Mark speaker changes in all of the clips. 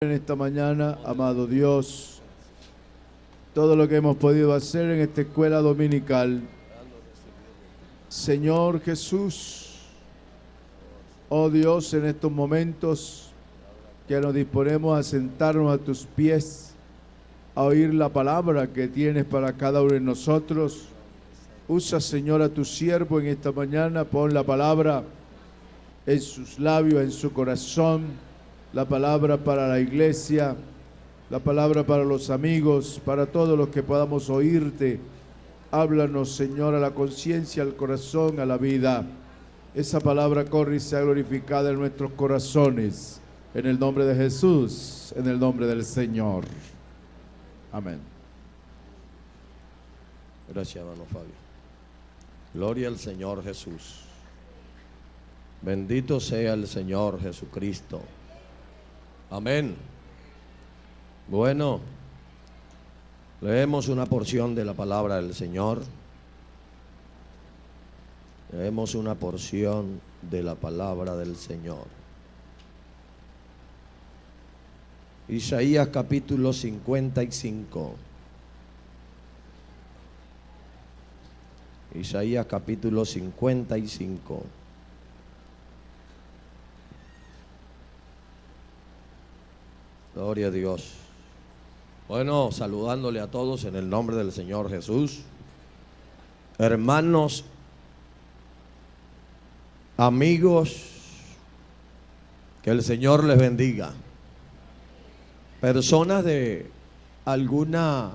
Speaker 1: En esta mañana, amado Dios, todo lo que hemos podido hacer en esta escuela dominical. Señor Jesús, oh Dios, en estos momentos que nos disponemos a sentarnos a tus pies, a oír la palabra que tienes para cada uno de nosotros. Usa, Señor, a tu siervo en esta mañana, pon la palabra en sus labios, en su corazón, la palabra para la iglesia, la palabra para los amigos, para todos los que podamos oírte. Háblanos, Señor, a la conciencia, al corazón, a la vida. Esa palabra corre y sea glorificada en nuestros corazones. En el nombre de Jesús, en el nombre del Señor. Amén.
Speaker 2: Gracias, hermano Fabio. Gloria al Señor Jesús. Bendito sea el Señor Jesucristo. Amén. Bueno, leemos una porción de la palabra del Señor. Leemos una porción de la palabra del Señor. Isaías capítulo 55. Isaías capítulo 55. Gloria a Dios. Bueno, saludándole a todos en el nombre del Señor Jesús. Hermanos, amigos, que el Señor les bendiga. Personas de alguna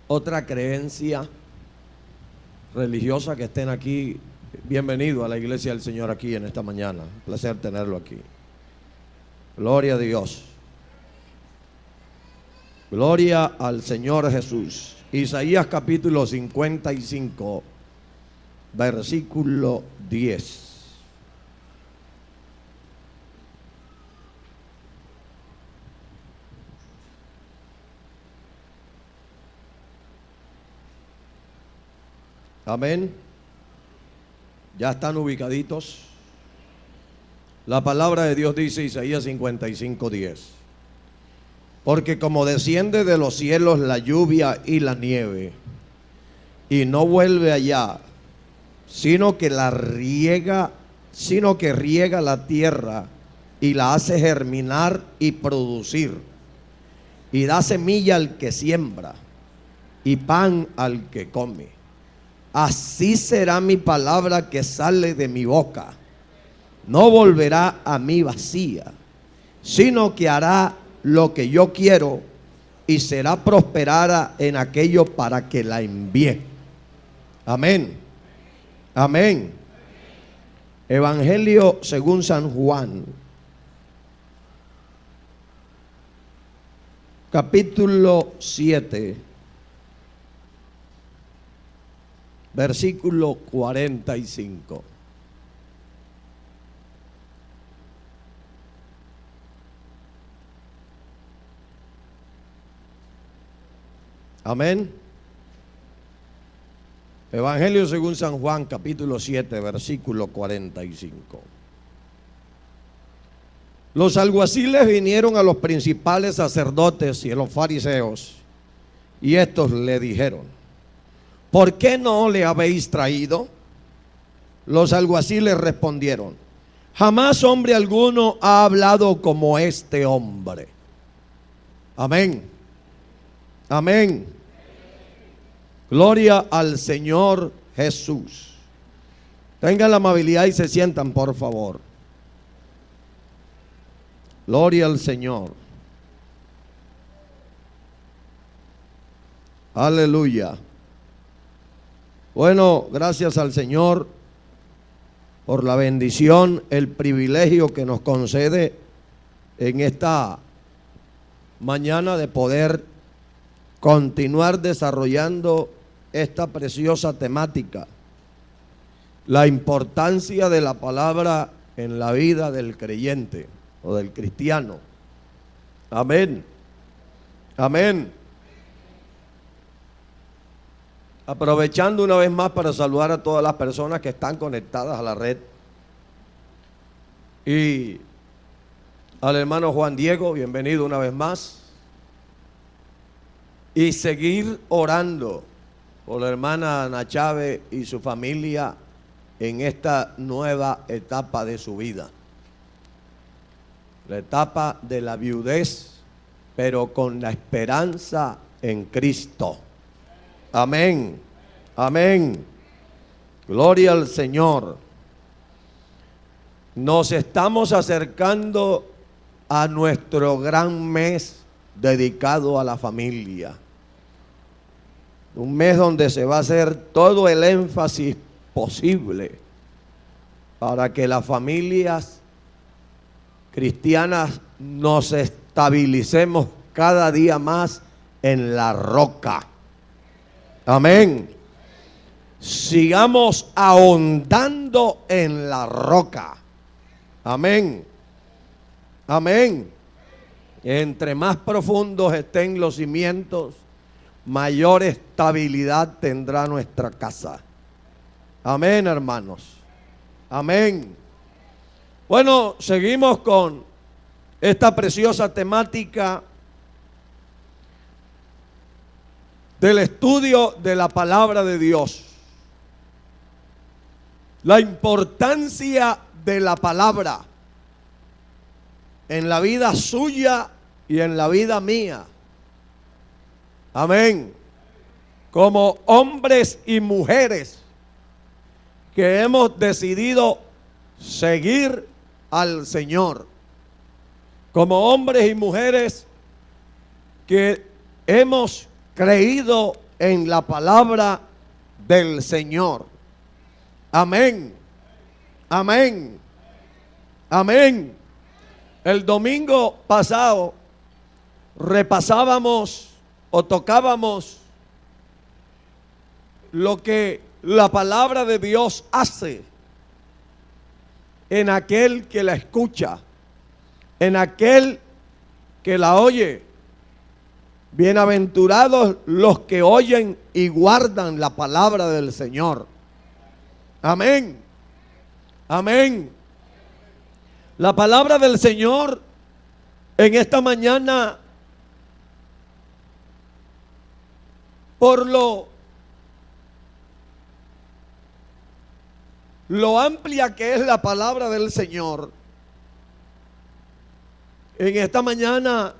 Speaker 2: otra creencia religiosa que estén aquí, bienvenido a la iglesia del Señor aquí en esta mañana. Un placer tenerlo aquí. Gloria a Dios. Gloria al Señor Jesús. Isaías capítulo 55, versículo 10. Amén. Ya están ubicaditos. La palabra de Dios dice, Isaías 55, 10. Porque como desciende de los cielos la lluvia y la nieve, y no vuelve allá, sino que riega la tierra y la hace germinar y producir, y da semilla al que siembra y pan al que come. Así será mi palabra que sale de mi boca. No volverá a mí vacía, sino que hará lo que yo quiero y será prosperada en aquello para que la envíe. Amén. Amén. Evangelio según San Juan, capítulo 7, versículo 45. Amén. Evangelio según San Juan, capítulo 7, versículo 45. Los alguaciles vinieron a los principales sacerdotes y a los fariseos, y estos le dijeron: ¿por qué no le habéis traído? Los alguaciles respondieron: jamás hombre alguno ha hablado como este hombre. Amén. Amén. Gloria al Señor Jesús. Tengan la amabilidad y se sientan, por favor. Gloria al Señor. Aleluya. Bueno, gracias al Señor por la bendición, el privilegio que nos concede en esta mañana de poder continuar desarrollando esta preciosa temática, la importancia de la palabra en la vida del creyente o del cristiano. Amén. Amén. Aprovechando una vez más para saludar a todas las personas que están conectadas a la red y al hermano Juan Diego, bienvenido una vez más. Y seguir orando por la hermana Ana Chávez y su familia en esta nueva etapa de su vida. La etapa de la viudez, pero con la esperanza en Cristo. Amén. Amén. Gloria al Señor. Nos estamos acercando a nuestro gran mes dedicado a la familia. Un mes donde se va a hacer todo el énfasis posible para que las familias cristianas nos estabilicemos cada día más en la roca. Amén. Sigamos ahondando en la roca. Amén. Amén. Entre más profundos estén los cimientos, mayor estabilidad tendrá nuestra casa. Amén, hermanos. Amén. Bueno, seguimos con esta preciosa temática del estudio de la palabra de Dios. La importancia de la palabra en la vida suya y en la vida mía. Amén. Como hombres y mujeres que hemos decidido seguir al Señor. Como hombres y mujeres que hemos creído en la palabra del Señor. Amén. Amén. Amén. El domingo pasado repasábamos o tocábamos lo que la palabra de Dios hace en aquel que la escucha, en aquel que la oye. Bienaventurados los que oyen y guardan la palabra del Señor. Amén. Amén. La palabra del Señor en esta mañana, por lo amplia que es la palabra del Señor, en esta mañana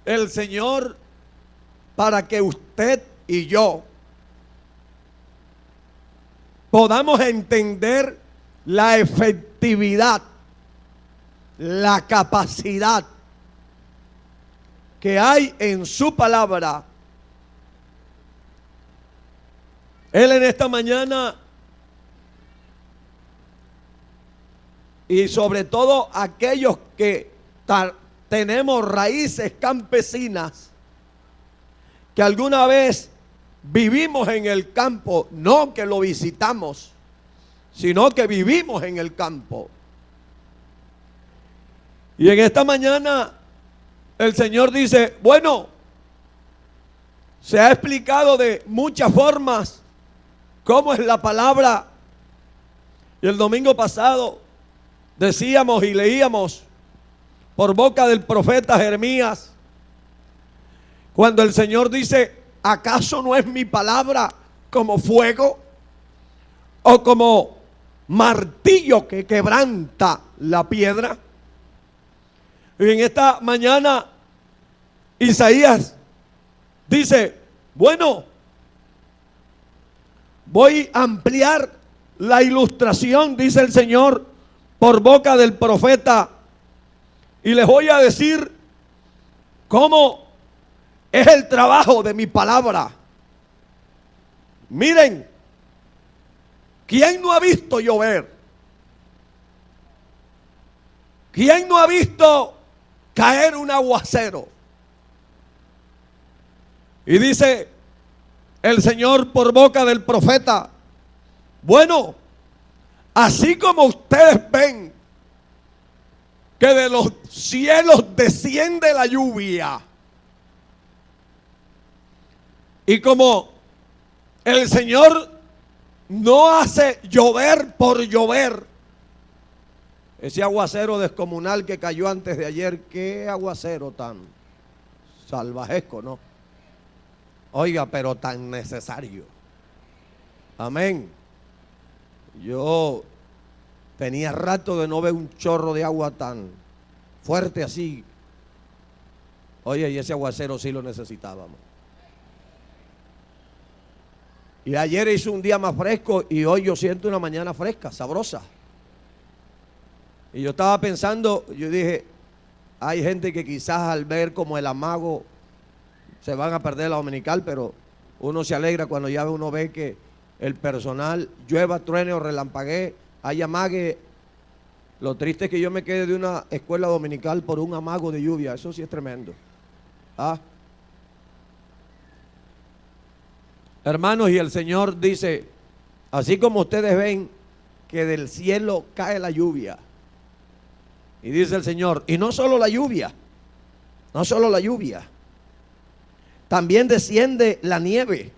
Speaker 2: el Señor, para que usted y yo podamos entender la efectividad, la capacidad que hay en su palabra. Él en esta mañana, y sobre todo aquellos que tenemos raíces campesinas, que alguna vez vivimos en el campo, no que lo visitamos, sino que vivimos en el campo. Y en esta mañana el Señor dice, bueno, se ha explicado de muchas formas cómo es la palabra. Y el domingo pasado decíamos y leíamos por boca del profeta Jeremías, cuando el Señor dice, ¿acaso no es mi palabra como fuego o como martillo que quebranta la piedra? Y en esta mañana Isaías dice, bueno, voy a ampliar la ilustración, dice el Señor, por boca del profeta, y les voy a decir cómo es el trabajo de mi palabra. Miren, ¿quién no ha visto llover? ¿Quién no ha visto caer un aguacero? Y dice el Señor por boca del profeta, bueno, así como ustedes ven que de los cielos desciende la lluvia, y como el Señor no hace llover por llover, Ese aguacero descomunal que cayó antes de ayer, qué aguacero tan salvajesco, ¿no? Oiga, pero tan necesario. Amén. Yo tenía rato de no ver un chorro de agua tan fuerte así. Oye, y ese aguacero sí lo necesitábamos. Y ayer hizo un día más fresco y hoy yo siento una mañana fresca, sabrosa. Y yo estaba pensando, yo dije, hay gente que quizás al ver como el amago se van a perder la dominical, pero uno se alegra cuando ya uno ve que el personal llueva, truene o relampaguee, hay amague. Lo triste es que yo me quede de una escuela dominical por un amago de lluvia, eso sí es tremendo. Hermanos, y el Señor dice, así como ustedes ven que del cielo cae la lluvia, y dice el Señor, y no solo la lluvia, no solo la lluvia, también desciende la nieve.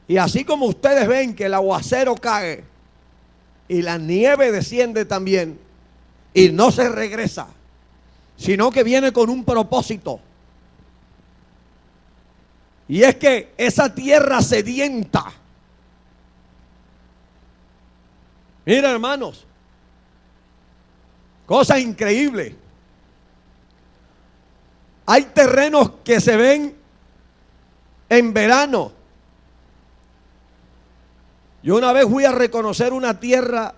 Speaker 2: Y así como ustedes ven que el aguacero cae y la nieve desciende también, y no se regresa, sino que viene con un propósito. Y es que esa tierra sedienta, mira hermanos, cosa increíble. Hay terrenos que se ven en verano. Yo una vez fui a reconocer una tierra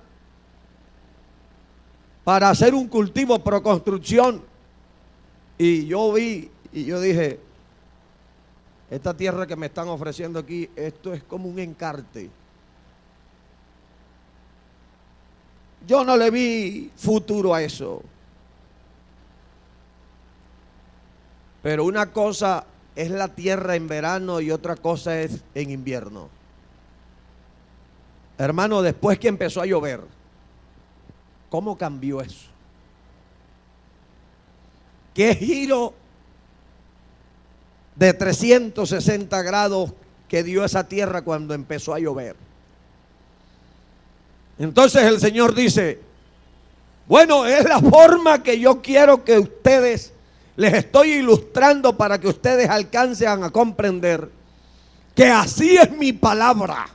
Speaker 2: para hacer un cultivo pro construcción y yo vi y yo dije, esta tierra que me están ofreciendo aquí, esto es como un encarte. Yo no le vi futuro a eso. Pero una cosa es la tierra en verano y otra cosa es en invierno. Hermano, después que empezó a llover, ¿cómo cambió eso? ¿Qué giro de 360 grados que dio esa tierra cuando empezó a llover? Entonces el Señor dice, bueno, es la forma que yo quiero que ustedes, les estoy ilustrando para que ustedes alcancen a comprender que así es mi palabra.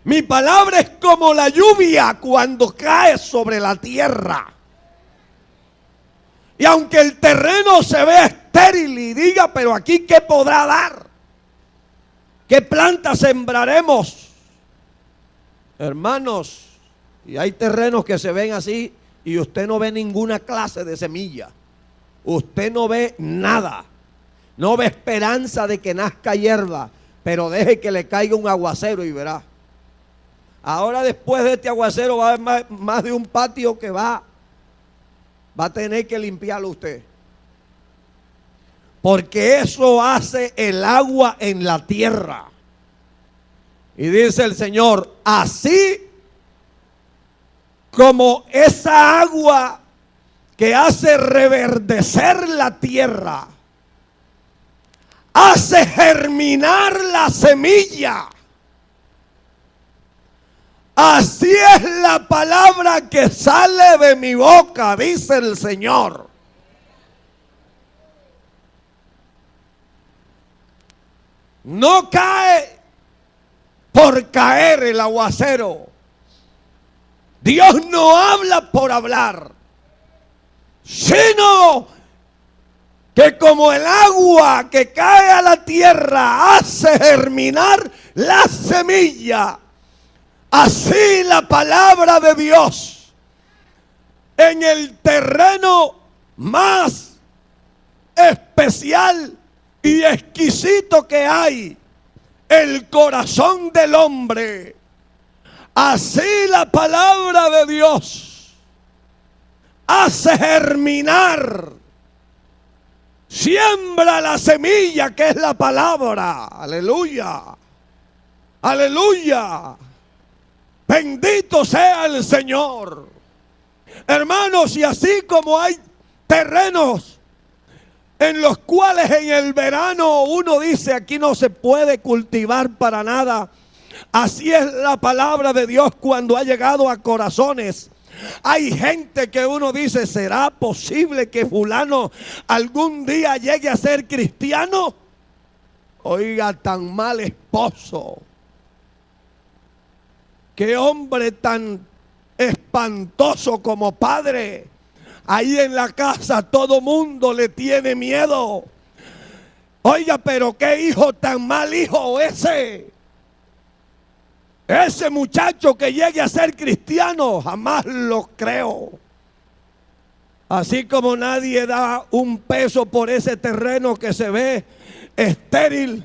Speaker 2: Mi palabra es como la lluvia cuando cae sobre la tierra. Y aunque el terreno se vea estéril y diga, pero aquí ¿qué podrá dar? ¿Qué planta sembraremos? Hermanos, y hay terrenos que se ven así y usted no ve ninguna clase de semilla. Usted no ve nada. No ve esperanza de que nazca hierba, pero deje que le caiga un aguacero y verá. Ahora después de este aguacero va a haber más de un patio que va a tener que limpiarlo usted. Porque eso hace el agua en la tierra. Y dice el Señor, así como esa agua que hace reverdecer la tierra, hace germinar la semilla. Así es la palabra que sale de mi boca, dice el Señor. No cae por caer el aguacero. Dios no habla por hablar, sino que como el agua que cae a la tierra hace germinar la semilla, así la palabra de Dios en el terreno más especial y exquisito que hay, el corazón del hombre. Así la palabra de Dios hace germinar, siembra la semilla que es la palabra. Aleluya, aleluya. Bendito sea el Señor. Hermanos, y así como hay terrenos en los cuales en el verano uno dice aquí no se puede cultivar para nada, Así es la palabra de Dios cuando ha llegado a corazones. Hay gente que uno dice, ¿será posible que fulano algún día llegue a ser cristiano? Oiga, tan mal esposo. Qué hombre tan espantoso como padre. Ahí en la casa todo mundo le tiene miedo. Oiga, pero qué hijo tan mal hijo ese. Ese muchacho que llegue a ser cristiano, jamás lo creo. Así como nadie da un peso por ese terreno que se ve estéril,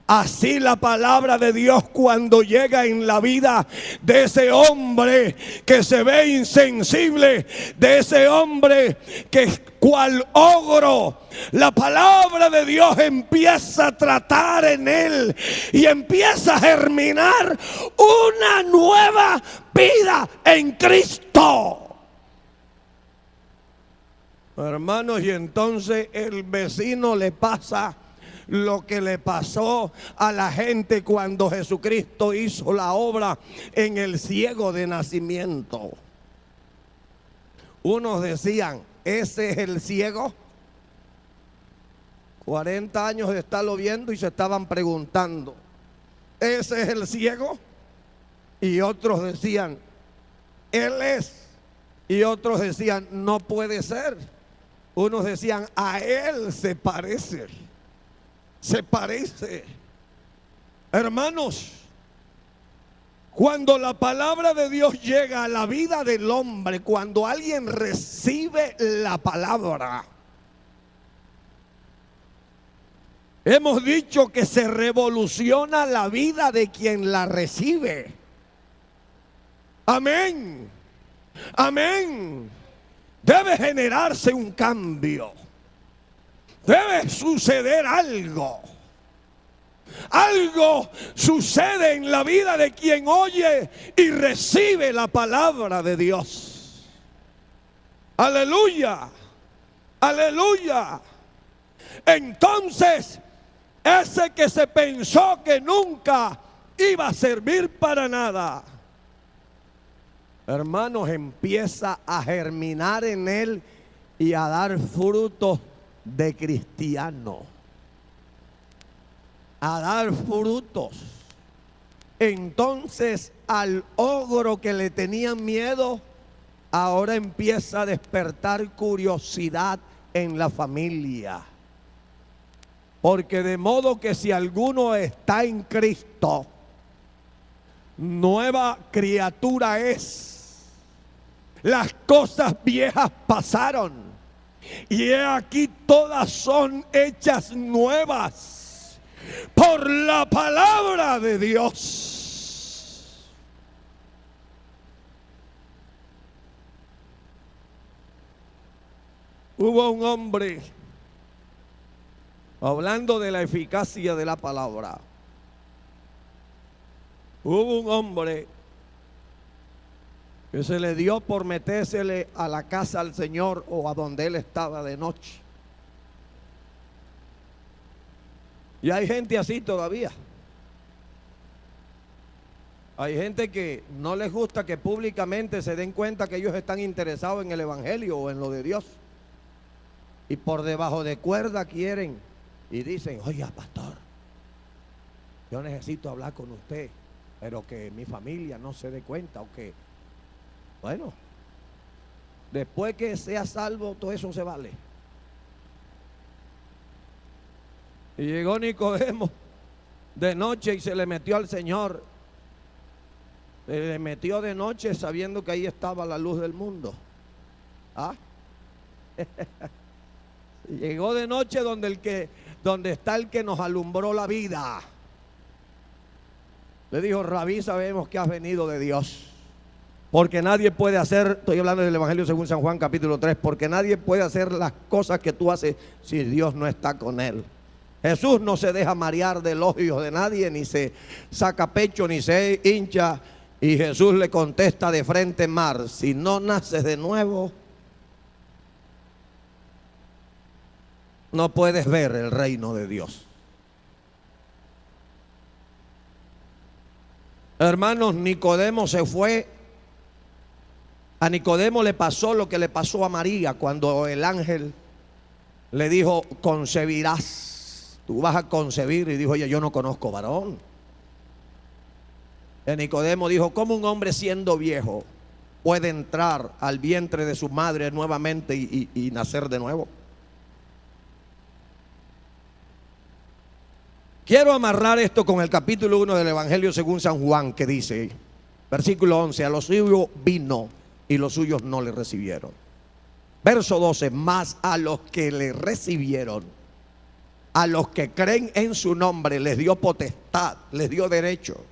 Speaker 2: así la palabra de Dios cuando llega en la vida de ese hombre que se ve insensible, de ese hombre que cual ogro, la palabra de Dios empieza a tratar en él y empieza a germinar una nueva vida en Cristo. Hermanos, y entonces el vecino le pasa lo que le pasó a la gente cuando Jesucristo hizo la obra en el ciego de nacimiento. Unos decían, ¿ese es el ciego? 40 años de estarlo viendo y se estaban preguntando, ¿ese es el ciego? Y otros decían, él es. Y otros decían, no puede ser. Unos decían, a él se parece. Se parece. Hermanos, cuando la palabra de Dios llega a la vida del hombre, cuando alguien recibe la palabra, hemos dicho que se revoluciona la vida de quien la recibe. Amén. Amén. Debe generarse un cambio. Debe suceder algo. Algo sucede en la vida de quien oye y recibe la palabra de Dios. Aleluya. Aleluya. Entonces, ese que se pensó que nunca iba a servir para nada, hermanos, empieza a germinar en él y a dar frutos de cristiano. A dar frutos. Entonces al ogro que le tenían miedo, ahora empieza a despertar curiosidad en la familia. Porque de modo que si alguno está en Cristo, nueva criatura es. Las cosas viejas pasaron y he aquí todas son hechas nuevas por la palabra de Dios. Hubo un hombre, hablando de la eficacia de la palabra, hubo un hombre que se le dio por metérsele a la casa al Señor o a donde él estaba de noche. Y hay gente así todavía. Hay gente que no les gusta que públicamente se den cuenta que ellos están interesados en el evangelio o en lo de Dios. Y por debajo de cuerda quieren y dicen, oiga, pastor, yo necesito hablar con usted, pero que mi familia no se dé cuenta o que... Bueno, después que sea salvo, todo eso se vale. Y llegó Nicodemo de noche y se le metió al Señor. Se le metió de noche sabiendo que ahí estaba la luz del mundo. ¿Ah? Llegó de noche donde está el que nos alumbró la vida. Le dijo, Rabí, sabemos que has venido de Dios. Porque nadie puede hacer, estoy hablando del Evangelio según San Juan capítulo 3, porque nadie puede hacer las cosas que tú haces si Dios no está con él. Jesús no se deja marear de elogios de nadie, ni se saca pecho, ni se hincha. Y Jesús le contesta de frente, mar, si no naces de nuevo, no puedes ver el reino de Dios. Hermanos, Nicodemo se fue. A Nicodemo le pasó lo que le pasó a María cuando el ángel le dijo: concebirás, tú vas a concebir. Y dijo: oye, yo no conozco varón. Y Nicodemo dijo: ¿cómo un hombre siendo viejo puede entrar al vientre de su madre nuevamente y nacer de nuevo? Quiero amarrar esto con el capítulo 1 del Evangelio según San Juan, que dice, versículo 11: a los suyos vino y los suyos no le recibieron. Verso 12: mas a los que le recibieron, a los que creen en su nombre, les dio potestad, les dio derecho.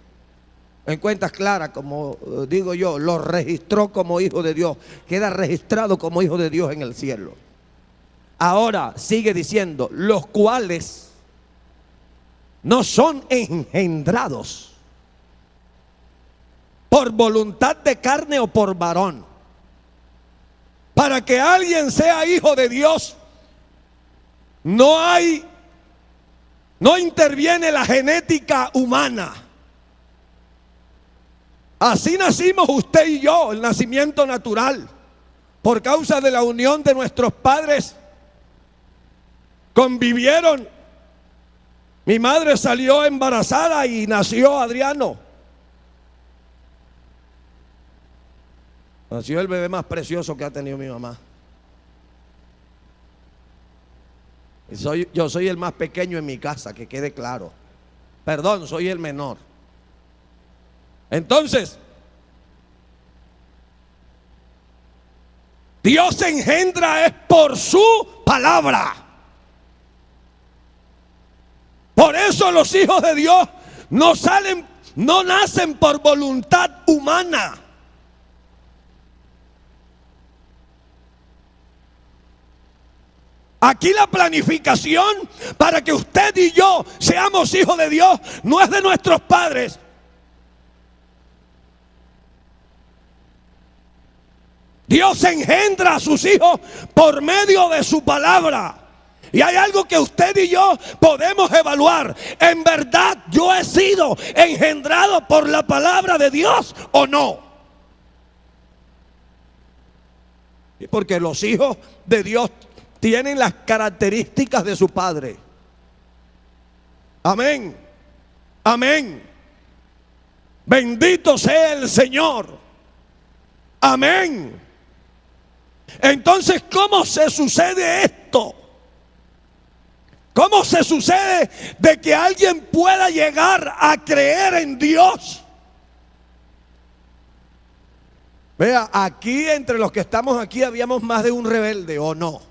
Speaker 2: En cuentas claras, como digo yo, los registró como hijo de Dios. Queda registrado como hijo de Dios en el cielo. Ahora sigue diciendo: los cuales no son engendrados por voluntad de carne o por varón. Para que alguien sea hijo de Dios, no interviene la genética humana. Así nacimos usted y yo, el nacimiento natural, por causa de la unión de nuestros padres. Convivieron. Mi madre salió embarazada y nació Adriano. Nació el bebé más precioso que ha tenido mi mamá. Yo soy el más pequeño en mi casa, que quede claro. Perdón, soy el menor. Entonces, Dios engendra es por su palabra. Por eso los hijos de Dios no nacen por voluntad humana. Aquí la planificación para que usted y yo seamos hijos de Dios no es de nuestros padres. Dios engendra a sus hijos por medio de su palabra. Y hay algo que usted y yo podemos evaluar. ¿En verdad yo he sido engendrado por la palabra de Dios o no? Y porque los hijos de Dios tienen las características de su padre. Amén. Amén. Bendito sea el Señor. Amén. Entonces, ¿cómo se sucede esto? ¿Cómo se sucede de que alguien pueda llegar a creer en Dios? Vea, aquí entre los que estamos aquí habíamos más de un rebelde, ¿o no?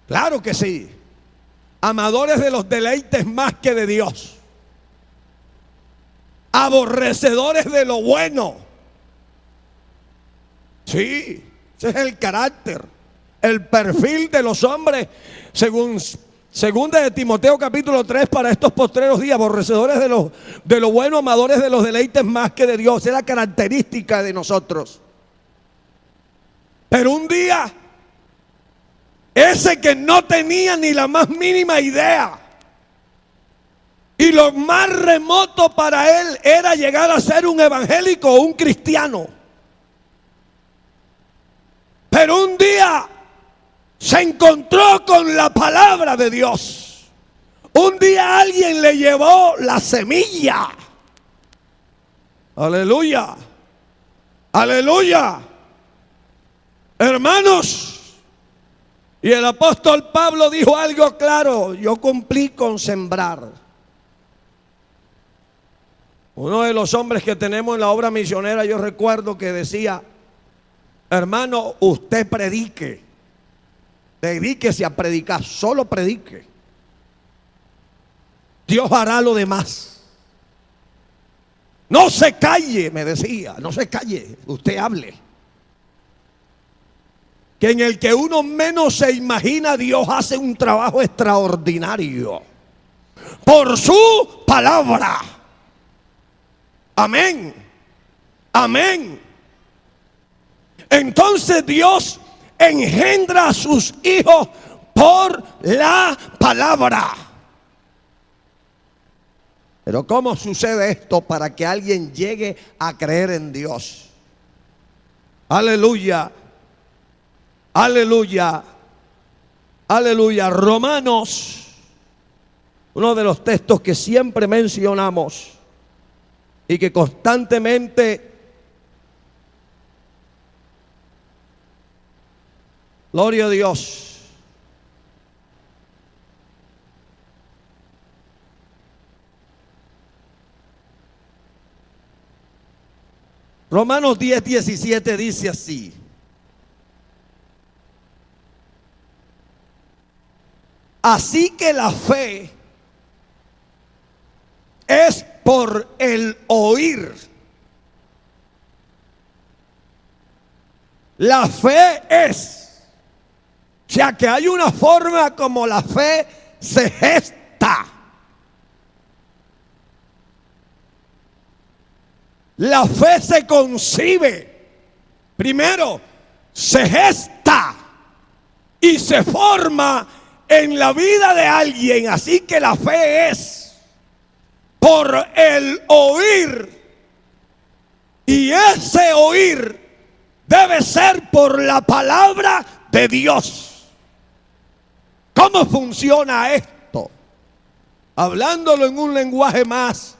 Speaker 2: Claro que sí. Amadores de los deleites más que de Dios. Aborrecedores de lo bueno. Sí, ese es el carácter, el perfil de los hombres según de Timoteo capítulo 3 para estos postreros días. Aborrecedores de lo bueno, amadores de los deleites más que de Dios. Es la característica de nosotros. Pero un día, ese que no tenía ni la más mínima idea, y lo más remoto para él era llegar a ser un evangélico o un cristiano. Pero un día se encontró con la palabra de Dios. Un día alguien le llevó la semilla. Aleluya. Aleluya. Hermanos, y el apóstol Pablo dijo algo claro: yo cumplí con sembrar. Uno de los hombres que tenemos en la obra misionera, yo recuerdo que decía: hermano, usted predique. Dedíquese a predicar, solo predique. Dios hará lo demás. No se calle, me decía, no se calle, usted hable. Que en el que uno menos se imagina, Dios hace un trabajo extraordinario por su palabra. Amén. Amén. Entonces Dios engendra a sus hijos por la palabra. Pero ¿cómo sucede esto para que alguien llegue a creer en Dios? Aleluya, aleluya, aleluya. Romanos, uno de los textos que siempre mencionamos y que constantemente, gloria a Dios, Romanos 10:17 dice así: así que la fe es por el oír. La fe es, o sea que hay una forma como la fe se gesta. La fe se concibe, primero se gesta y se forma en la vida de alguien. Así que la fe es por el oír, y ese oír debe ser por la palabra de Dios. ¿Cómo funciona esto? Hablándolo en un lenguaje más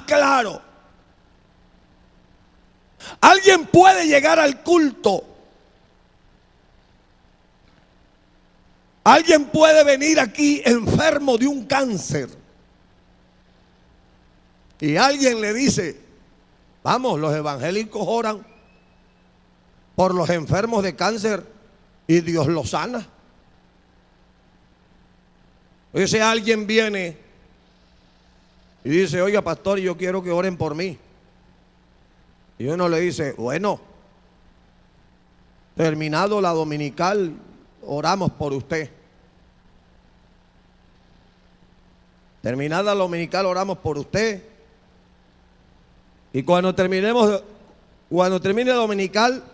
Speaker 2: claro. Alguien puede llegar al culto. Alguien puede venir aquí enfermo de un cáncer. Y alguien le dice: vamos, los evangélicos oran por los enfermos de cáncer y Dios los sana. Ese alguien viene y dice: oiga, pastor, yo quiero que oren por mí. Y uno le dice: bueno, terminado la dominical, oramos por usted. Terminada la dominical, oramos por usted. Y cuando termine la dominical,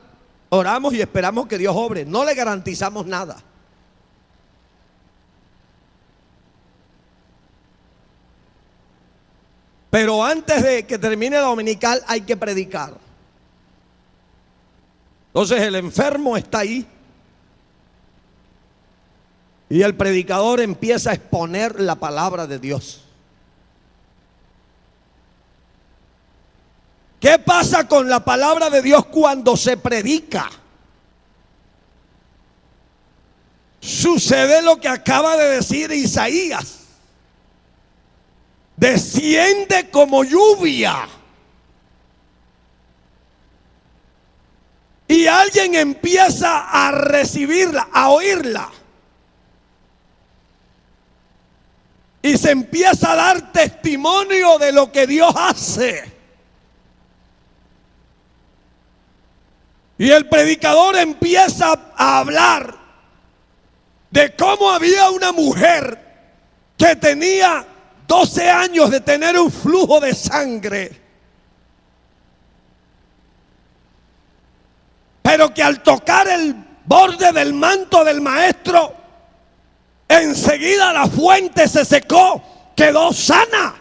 Speaker 2: oramos y esperamos que Dios obre. No le garantizamos nada. Pero antes de que termine la dominical hay que predicar. Entonces el enfermo está ahí y el predicador empieza a exponer la palabra de Dios. ¿Qué pasa con la palabra de Dios cuando se predica? Sucede lo que acaba de decir Isaías: desciende como lluvia. Y alguien empieza a recibirla, a oírla. Y se empieza a dar testimonio de lo que Dios hace. Y el predicador empieza a hablar de cómo había una mujer que tenía 12 años de tener un flujo de sangre, pero que al tocar el borde del manto del maestro, enseguida la fuente se secó, quedó sana.